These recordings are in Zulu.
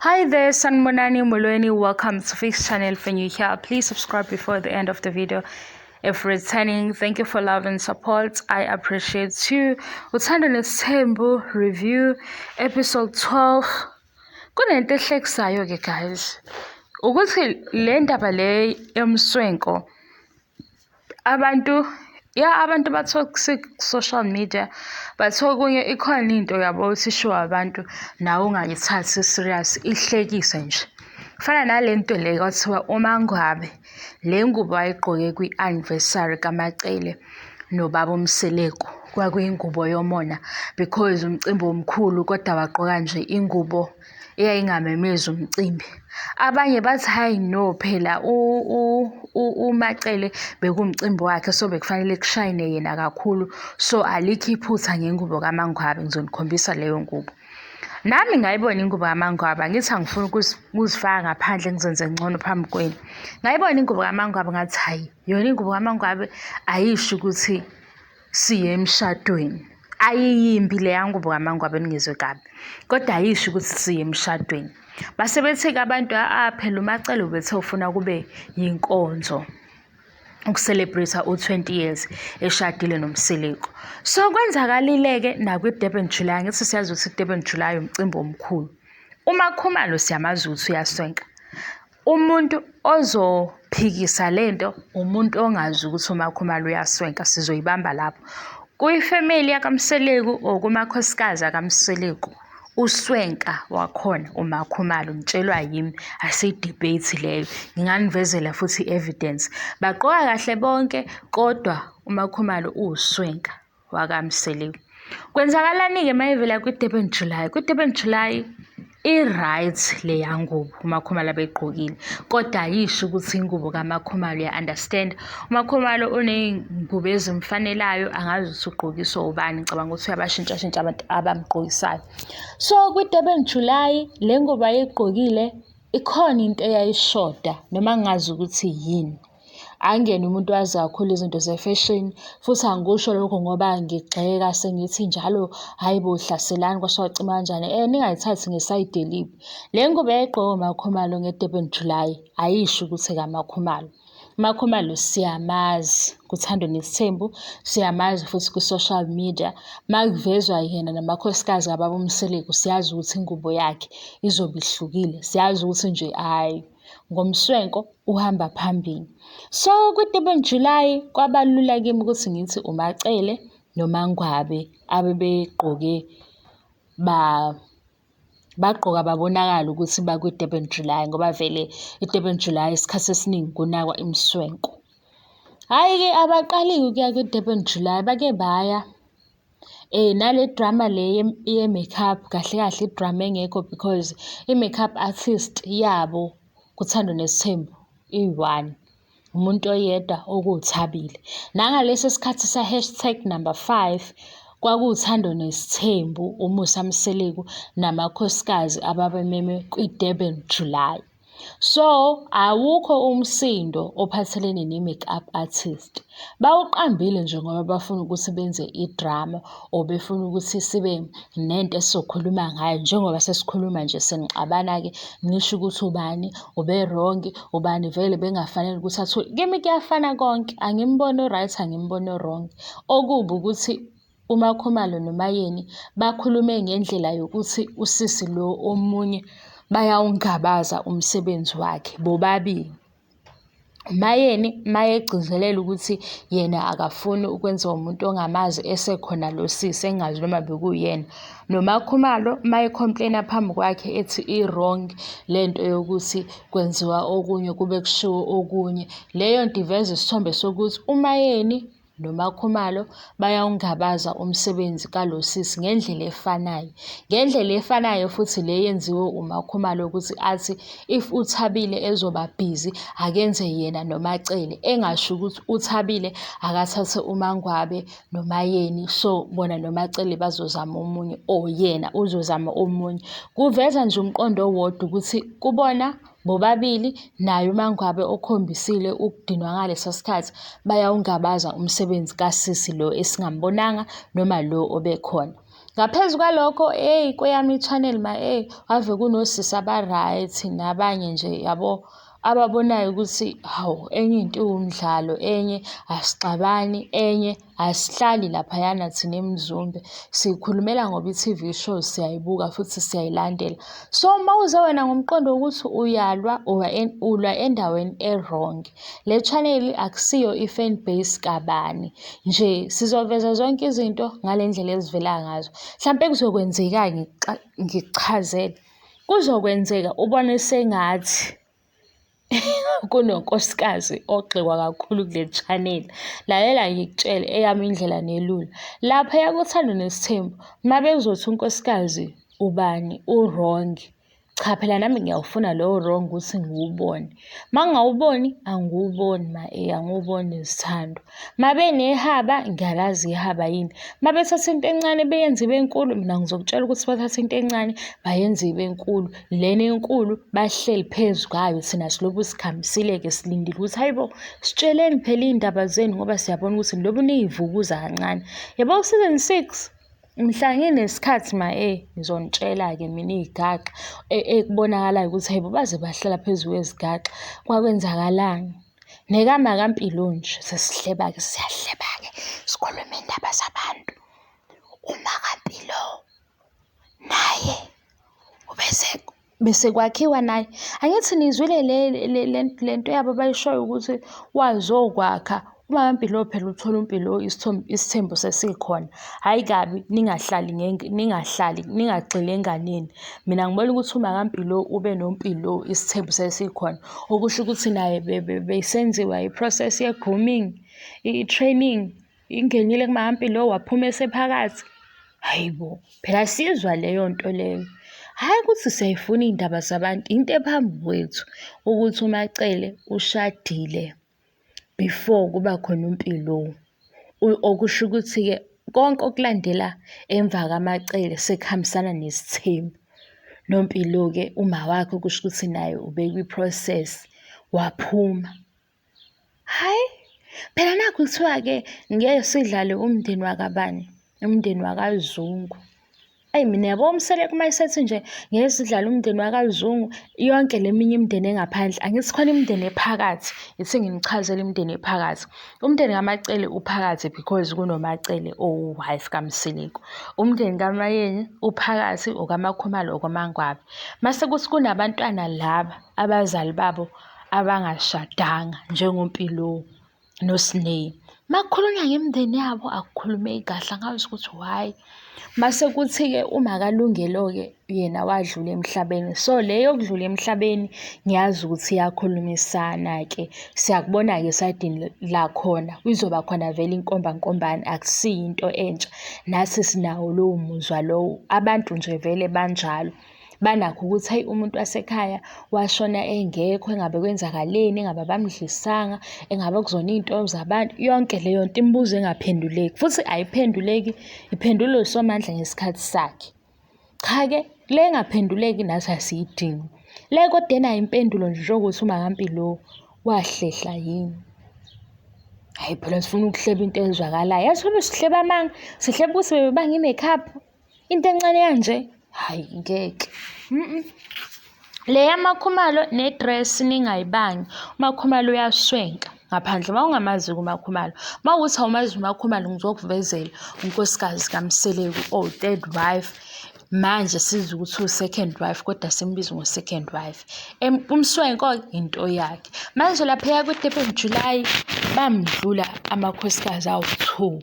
Hi there, Sanmonani Molweni. Welcome to Fix Channel. If you're new here, please subscribe before the end of the video. If returning, thank you for love and support. I appreciate you. Uthando Nes'thembu review episode 12. Kunento ehlekisayo ke guys. Ukuthi le ndaba le emswenko abantu ba-toxic social media bathiwa kunye ikhona into yabo ukuthi ishiwo abantu nawe ungayithathi serious ihlekise nje. Kufana nale nto le kwathiwa uMangwabe le ngubo ayigqoke kwi-anniversary kaMacele nobaba uMseleko kwakuyingubo yomona because umcimbi omkhulu kodwa wagqoka nje ingubo eyayingamemeza umcimbi. Abanye bathi hayi no phela uMacele bekumcimbi wakhe so bekufanele kushayine yena kakhulu so alikho iphutha ngengubo kaMangwabe ngizonikhombisa leyo ngubo. Nami ngayibona ingubo kaMangwabe angithi angifuni ukuzifaka ngaphandle ngizenze ngcono phambi kwenu. Ngayibona ingubo kaMangwabe ngathi hayi yona ingubo kaMangwabe ayisho ukuthi siye emshadweni. Ayiyimbi le yangubo kaMangwabe ningizwe kabi kodwa ayisho ukuthi siye emshadweni. Base bethi-ke abantu phela uMacele ubethe ufuna kube yinkonzo ukucelebrate u-20 years eshadile noMseleko. So kwenzakalile-ke nakwi-Durban July. Ngithi siyazi ukuthi i-Durban July umcimbi omkhulu. uMakhumalo siyamazi ukuthi uyaswenka. Umuntu ozophikisa lento umuntu ongazi ukuthi uMakhumalo uyaswenka. Sizoyibamba lapho kuyifamily yakaMseleko okumakhosikazi akaMseleko. Uswenka wakhona uMakhumalo ngitshelwa yimi asidebate leyo nginganivezela futhi evidence. Baqoka kahle bonke kodwa uMakhumalo uswenka wakaMseleko. Kwenzakalani-ke mayivela kwi-Durban July? Kwi-Durban July i-right le yangubo uMakhumalo abegqokile kodwa ayisho ukuthi ingubo kaMakhumalo ya-understand. uMakhumalo uney'ngubo ezimfanelayo angazi ukuthi ugqokiswa ubani. Ngicabanga ukuthi uyabashintshashintsha abantu abamgqokisayo. So kwi-Durban July le ngubo ayigqokile ikhona into eyayishoda noma ngingazi ukuthi yini. Angiyena umuntu wazi kakhulu izinto ze-fashion futhi angikusho lokho ngoba ngigxeka sengithi njalo hayi bo hlaselani kwasho wacima kanjani. Ningayithathi ngesayidi elibi. Le ngubo yayigqoka uMakhumalo nge-Durban July ayisho ukuthi kaMakhumalo. uMakhumalo siyamazi kuThando Nes'thembu, siyamazi futhi ku-social media. Makuvezwa yena namakhosikazi kababa uMseleko siyazi ukuthi ingubo yakhe izobe ihlukile. Siyazi ukuthi nje hayi ngomswenko uhamba phambili. So kwi-Durban July kwabalula kimi ukuthi ngithi uMacele noMangwabe abebegqoke bagqoka babonakala ukuthi bakwi-Durban July ngoba vele i-Durban July isikhathi esiningi kunakwa imswenko. Hhayi-ke abaqali ukuya kwi-Durban July bake baya nale drama le ye-makeup kahle kahle idrama engekho because i-makeup artist yabo kuThando Nes'thembu iyi-1 umuntu oyedwa okuwuThabile. Nangalesi sikhathi sa#5 kwakuwuThando Nes'thembu, uMusa Mseleko namakhosikazi ababememe kwi-Durban July. So awukho umsindo ophathelene ne-makeup artist. Bawuqambile nje ngoba bafuna ukuthi benze idrama or befuna ukuthi sibe nento esizokhuluma ngayo njengoba sesikhuluma nje senixabana-ke nisho ukuthi ubani ube-wrong ubani vele bengafanele ukuthi athole. Kimi kuyafana konke angimboni o-right angimboni o-wrong. Okubi ukuthi uMakhumalo noMayeni bakhulume ngendlela yokuthi usisi lo omunye bayawungabaza umsebenzi wakhe bobabili. uMayeni mayegcizelela ukuthi yena akafuni ukwenziwa umuntu ongamazi esekhona lo sisi engazi noma bekuyena. noMakhumalo mayecomplaina phambi kwakhe ethi i-wrong lento yokuthi kwenziwa okunye kube kushiwo okunye. Leyo nto iveza isithombe sokuthi uMayeni noMakhumalo bayawungabaza umsebenzi kalosisi ngendlela efanayo. Ngendlela efanayo futhi le yenziwe uMakhumalo ukuthi athi if uThabile ezoba busy akenze yena noMacele engasho ukuthi uThabile akathathe uMangwabe noMayeni so bona noMacele bazozama omunye or yena uzozama omunye. Kuveza nje umqondo owodwa ukuthi kubona bobabili naye uMangwabe okhombisile ukudinwa ngalesa sikhathi bayawungabaza umsebenzi kasisi lo esingambonanga noma lo obekhona. Ngaphezu kwalokho kweyami i-channel ave kunosisi aba-right nabanye nje yabo ababonayo ukuthi hawu enye into iwumdlalo, enye asixabani, enye asihlali laphayana thina eMzumbe. Siyikhulumela ngoba i-TV show siyayibuka futhi siyayilandela. So uma uze wena ngomqondo wokuthi uyalwa ulwa endaweni e-wrong. Le channel akusiyo i-fan base kabani. Nje sizoveza zonke izinto ngale ndlela ezivela ngazo. Mhlampe kuzokwenzeka ngikuchazele. Kuzokwenzeka ubone sengathi kunonkosikazi ogxekwa kakhulu kule channel. Lalela ngikutshele eyami indlela nelula. Laphaya kuThando Nes'thembu, uma bezothi unkosikazi ubani u-wrong, cha phela nami ngiyawufuna lowo wrong ukuthi ngiwubone. Uma ngingawuboni, angiwuboni angiwuboni Zithando. Uma benehaba, ngiyalazi ihaba yini. Uma bethatha into encane beyenze ibe nkulu, mina ngizokutshela ukuthi bathatha into encane bayenze ibe nkulu. Lena enkulu bahleli phezu kwayo, thina silobu sikhamisile-ke silindile ukuthi hayibo, sitsheleni phela iy'ndaba zenu ngoba siyabona ukuthi nilobu niyivukuza kancane. Yabo ku-season 6 mhla nginesikhathi ngizonitshela-ke mina iy'gaxa ekubonakalayo ukuthi hayibo baze bahlala phezu kwezigaxa kwakwenzakalani. Nekama kaMpilo nje sesihleba-ke siyahleba-ke sikhulume iy'ndaba zabantu. Uma kaMpilo naye bese kwakhiwa naye. Angithi nizwile le nto yabo bayishoyo ukuthi wazokwakha. Uma kaMpilo phela uthola uMpilo isithembu sesikhona. Hhayi kabi ningagxili enganeni. Mina ngibona ukuthi uma kaMpilo ube noMpilo isithembu sesikhona. Okusho ukuthi naye besenziwa i-process ye-grooming, i-training, ingenile kuma kaMpilo waphuma esephakathi. Hayibo, phela sizwa leyo nto leyo. Hhayi ukuthi siyayifuna iy'ndaba zabantu, into ephambi kwethu ukuthi uMacele ushadile before kuba khona uMpilo. Okusho ukuthi-ke konke okulandela emva kaMacele sekuhambisana nesithembu. NoMpilo-ke uma wakhe kusho ukuthi naye ubekwi-process waphuma. Hhayi, phela nakhu kuthiwa-ke ngeke sidlale umndeni wakabani, umndeni wakaZungu. Eyi mina yabo umseleko uma esethi nje ngeke sidlale umndeni wakaZungu, yonke le minye imindeni engaphandle. Angithi khona imindeni ephakathi, ithi ngimchazele imindeni ephakathi. Umndeni kaMacele uphakathi because kunoMacele owu-wife kaMsileko. Umndeni kaMayenye uphakathi okaMakhumalo okaMangwabe. Mase kuthi kunabantwana laba abazali babo abangashadanga njengoMpilo noSineyi. Makukhulunywa ngemindeni yabo akukhulumeki kahle, angazi ukuthi why. Mase kuthi-ke uma kaLungelo-ke yena wadlula emhlabeni. So leyo kudlula emhlabeni ngiyazi ukuthi iyakhulumisana-ke. Siyakubona-ke esayidini lakhona kuzoba khona vele inkombankombane, akusiyo into entsha. Nathi sinawo lowo muzwa lowo. Abantu nje vele banjalo. Banakho ukuthi hayi umuntu wasekhaya washona engekho, engabe kwenzakaleni, engabe bamdlisanga, engabe kuzona iy'nto zabantu. Yonke leyo nto imibuzo engaphenduleki futhi ayiphenduleki, iphendulwe uSomandla ngesikhathi sakhe. Cha-ke le engaphenduleki nathi asiyidingi. Le kodwa enayo impendulo nje njengokuthi uma kaMpilo wahlehla yini. Hhayi phela sifuna ukuhleba into ezwakalayo. Yathi uma sihleba amanga, sihleba ukuthi bebebanga i-makeup, into encane kanje. Hhayi ngeke. Le yaMakhumalo ne-dress ningayibangi. uMakhumalo uyaswenka ngaphandle uma ungamazi uMakhumalo. Uma ukuthi awumazi uMakhumalo ngizokuvezela unkosikazi kaMsileko third wife. Manje siza ukuthi u-second wife kodwa simbiza ngo-second wife. Umswenko into yakhe. Manje laphaya ku-Durban July bamdlula amakhosikazi awu-2.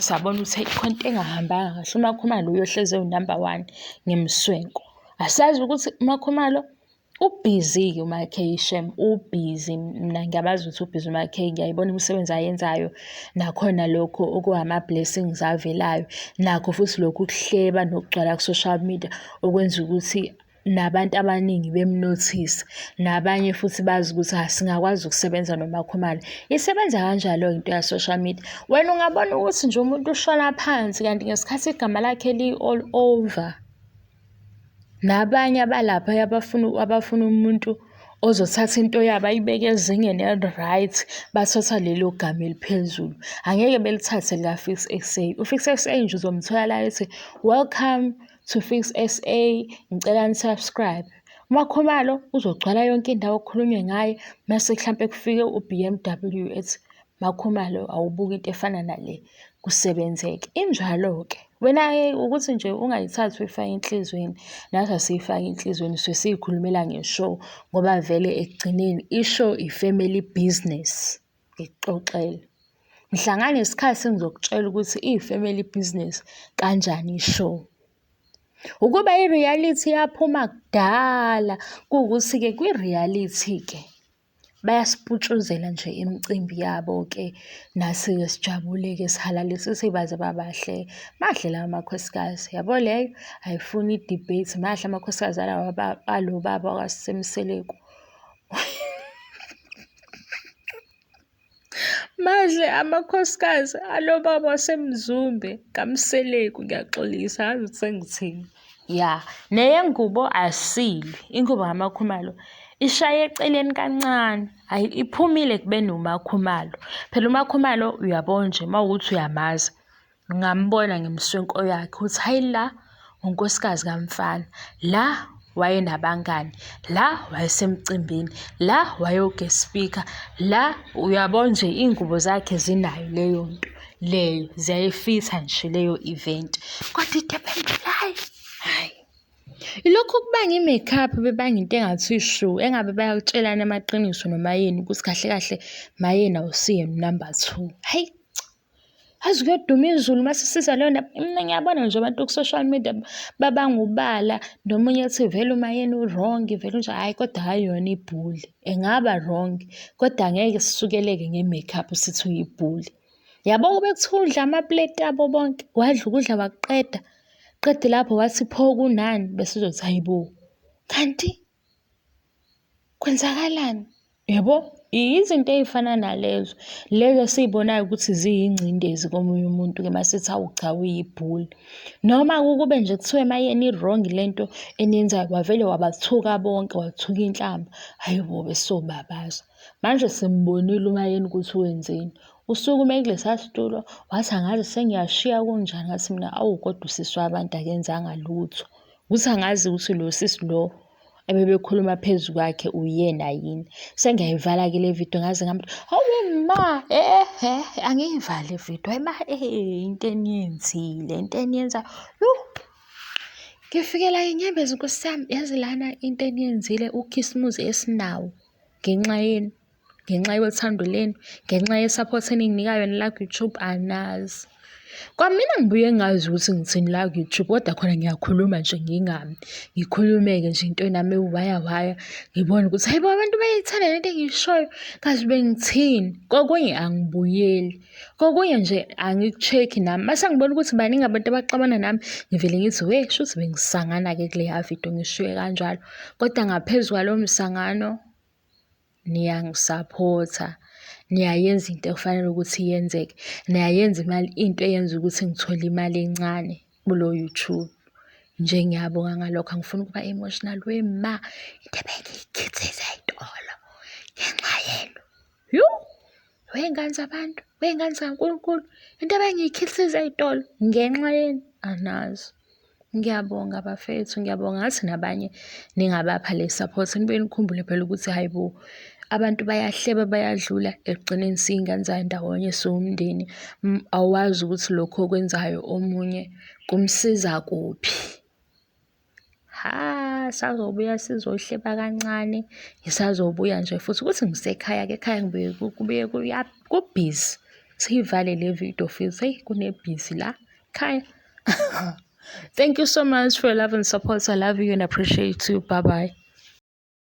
Sabona ukuthi khona into engahambanga kahle. uMakhumalo uyohleze u-number 1 ngemswenko. Asazi ukuthi uMakhumalo ubhizi-ke uMakheye shem, ubhizi. Mina ngiyabazi ukuthi ubhizi uMakheye, ngiyayibona imisebenzi ayenzayo. Nakhona lokho okuwama-blessings avelayo. Nakho futhi lokhu ukuhleba nokugcwala ku-social media okwenza ukuthi nabantu abaningi bemnothise. Nabanye futhi bazi ukuthi singakwazi ukusebenza noMakhumalo. Isebenza kanjalo into ya-social media. Wena ungabona ukuthi nje umuntu ushona phansi kanti ngesikhathi igama lakhe li-all over. Nabanye abalapha abafuna umuntu ozothatha into yabo ayibeke ezingeni eli-right, bathatha lelo gama eliphezulu. Angeke belithathe lika-Fix SA. U-Fix SA nje uzomthola la ethi, welcome to Fix SA, ngicela ni-subscribe. uMakhumalo uzogcwala yonke indawo okukhulunywe ngaye, mase mhlampe kufike u-BMW ethi, Makhumalo awubuki into efana nale, kusebenzeke. Injalo-ke. Wena-ke ukuthi nje ungayithathi uyifake enhlizweni, nathi asiyifake enhlizweni, suke siyikhulumela nge-show ngoba vele ekugcineni i-show i-family business. Ngikuxoxele. Mhlangane nesikhathi engizokutshela ukuthi i-family business kanjani i-show. Ukuba i-reality yaphuma kudala, kuwukuthi-ke kwi-reality-ke bayasiputshuzela nje imicimbi yabo-ke, nathi-ke sijabule-ke sihalale sithi baze babahle. Mahle lawo makhosikazi, yabo leyo ayifuni i-debate. Mahle amakhosikazi alo baba wasemseleku. Mahle amakhosikazi alo baba wasemzumbe kaMseleku, ngiyaxolisa angazi ukuthi sengithini. Ya, neyengubo asili, ingubo kaMakhumalo ishaye eceleni kancane, iphumile kubeni uMakhumalo. Phela uMakhumalo uyabona nje mawukuthi uyamazi, ngambona ngemswenko yakhe ukuthi hayi la unkosikazi kamfana, la wayenabangani, la wayesemcimbini, la waye-guest speaker, la uyabona nje iy'ngubo zakhe zinayo leyo nto leyo, ziyayifitha nje leyo event. Kodwa idependulayo, hayi. Ilokhu ukubanga i-makeup bebanga into engathi ishow, engabe bayakutshelana amaqiniso noma yini ukuthi kahle kahle mayena awusiye number 2. Hayi, azi kuyoduma izulu mase siza leyo ndaba. Mina ngiyabona nje abantu ku-social media babanga ubala, nomunye ethi vele umayena u-wrong, vele unje hhayi kodwa hhayi yona ibhuli. Engaba wrong, kodwa angeke sisukeleke nge-makeup sithi uyibhuli. Yabo kube kuthiwa udla amapleti abo bonke, wadla ukudla wakuqeda. Qede lapho wathi pho kunani, bese uzothi hayibo. Kanti kwenzakalani? Yabo, izinto ey'fana nalezo. Lezo esiyibonayo ukuthi ziyingcindezi komunye umuntu-ke masithi hawu cha uyibhuli. Noma kube nje kuthiwa emayeni i-wrong lento eniyenzayo, wavele wabathuka bonke, wathuka inhlamba. Hayibo, besobabaza. Manje simbonile umayeni ukuthi wenzeni. Usukume kulesiya situlo, wathi angazi sengiyashiya kunjani, ngathi mina awu kodwa usisi wabantu akenzanga lutho. Ukuthi angazi ukuthi lo sisi lo ebebekhuluma phezu kwakhe uyena yini. Sengiyayivala-ke le video ngaze ngamthi, hawu ma, angiyivale video. Hayi ma, into eniyenzile, into eniyenzayo. Ngifikela inyembezi Nkosi yami, yazi lana into eniyenzile ukhisimusi esinawo ngenxa yenu. Ngenxa yothando lenu, ngenxa ye-support eninginikayo yona la ku-YouTube, anazi. Kwamina ngibuye ngazi ukuthi ngithini la ku-YouTube, kodwa khona ngiyakhuluma nje ngingami. Ngikhulumeke nje into nami ewaya, ngibone ukuthi hayibo abantu bayayithanda lento engiyishoyo, kazi bengithini. Kokunye angibuyeli, kokunye nje angikucheck-i nami. Mase ngibona ukuthi baningi abantu abaxabana nami, ngivele ngithi shuthi bengisangana-ke kuleya video ngishiye kanjalo. Kodwa ngaphezu kwalowo msangano, niyangisaphotha, niyayenza into ekufanele ukuthi yenzeke, niyayenza into eyenza ukuthi ngithole imali encane kulo YouTube. Nje ngiyabonga ngalokho, angifuni ukuba emotional. Wema, into ebengiyikhithisa ey'tolo ngenxa yenu. Wey'ngane zabantu, wey'ngane zikaNkulunkulu, into ebengiyikhithisa ey'tolo ngenxa yenu, anazi. Ngiyabonga bafethu, ngiyabonga. Ngathi nabanye ningabapha le support, nibuye nikhumbule phela ukuthi hayibo abantu bayahleba bayadlula, ekugcineni siy'ngane zayo ndawonye siwumndeni. Awazi ukuthi lokho okwenzayo omunye kumsiza kuphi. Sazobuya sizohleba kancane, ngisazobuya nje futhi ukuthi ngisekhaya-ke, ekhaya kubuye kubhizi. Siyivale le video futhi, heyi kunebhizi la ekhaya. Thank you so much for your love and support. I love you and appreciate you. Bye-bye.